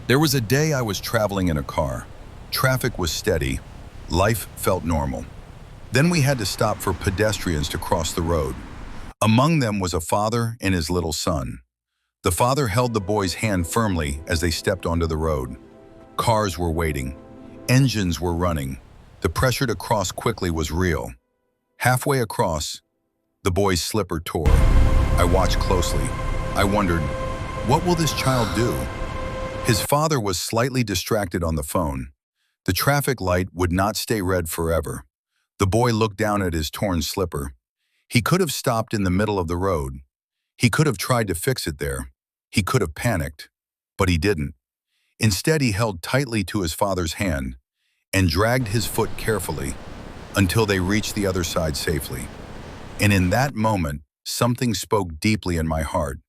There was a day I was traveling in a car. Traffic was steady. Life felt normal. Then we had to stop for pedestrians to cross the road. Among them was a father and his little son. The father held the boy's hand firmly as they stepped onto the road. Cars were waiting. Engines were running. The pressure to cross quickly was real. Halfway across, the boy's slipper tore. I watched closely. I wondered, what will this child do? His father was slightly distracted on the phone. The traffic light would not stay red forever. The boy looked down at his torn slipper. He could have stopped in the middle of the road. He could have tried to fix it there. He could have panicked, but he didn't. Instead, he held tightly to his father's hand and dragged his foot carefully until they reached the other side safely. And in that moment, something spoke deeply in my heart.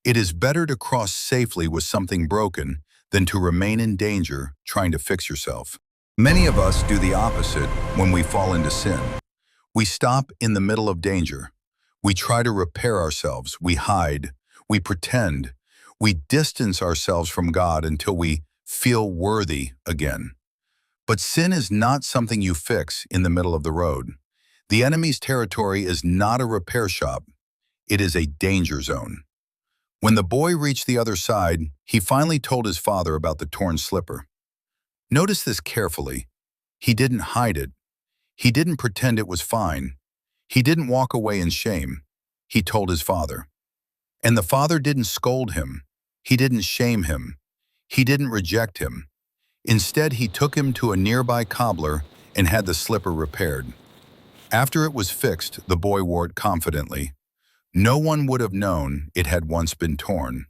It is better to cross safely with something broken than to remain in danger trying to fix yourself. Many of us do the opposite when we fall into sin. We stop in the middle of danger. We try to repair ourselves. We hide. We pretend. We distance ourselves from God until we feel worthy again. But sin is not something you fix in the middle of the road. The enemy's territory is not a repair shop. It is a danger zone. When the boy reached the other side, he finally told his father about the torn slipper. Notice this carefully. He didn't hide it. He didn't pretend it was fine. He didn't walk away in shame. He told his father. And the father didn't scold him. He didn't shame him. He didn't reject him. Instead, he took him to a nearby cobbler and had the slipper repaired. After it was fixed, the boy wore it confidently. No one would have known it had once been torn.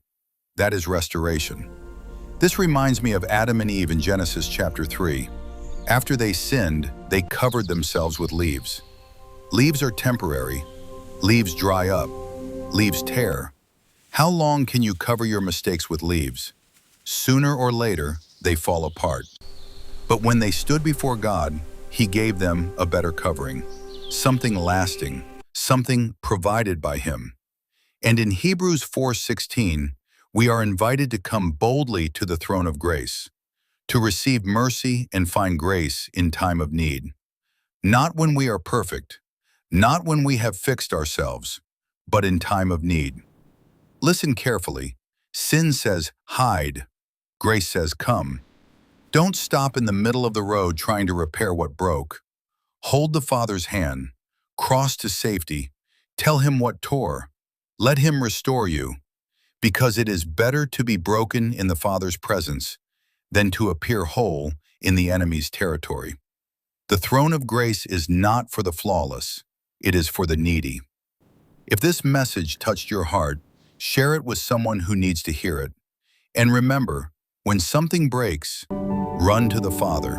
That is restoration. This reminds me of Adam and Eve in Genesis chapter 3. After they sinned, they covered themselves with leaves. Leaves are temporary. Leaves dry up. Leaves tear. How long can you cover your mistakes with leaves? Sooner or later, they fall apart. But when they stood before God, He gave them a better covering, something lasting, something provided by Him. And in Hebrews 4:16, we are invited to come boldly to the throne of grace, to receive mercy and find grace in time of need. Not when we are perfect, not when we have fixed ourselves, but in time of need. Listen carefully. Sin says, hide. Grace says, come. Don't stop in the middle of the road trying to repair what broke. Hold the Father's hand. Cross to safety. Tell Him what tore. Let Him restore you. Because it is better to be broken in the Father's presence than to appear whole in the enemy's territory. The throne of grace is not for the flawless. It is for the needy. If this message touched your heart, share it with someone who needs to hear it. And remember, when something breaks, run to the Father.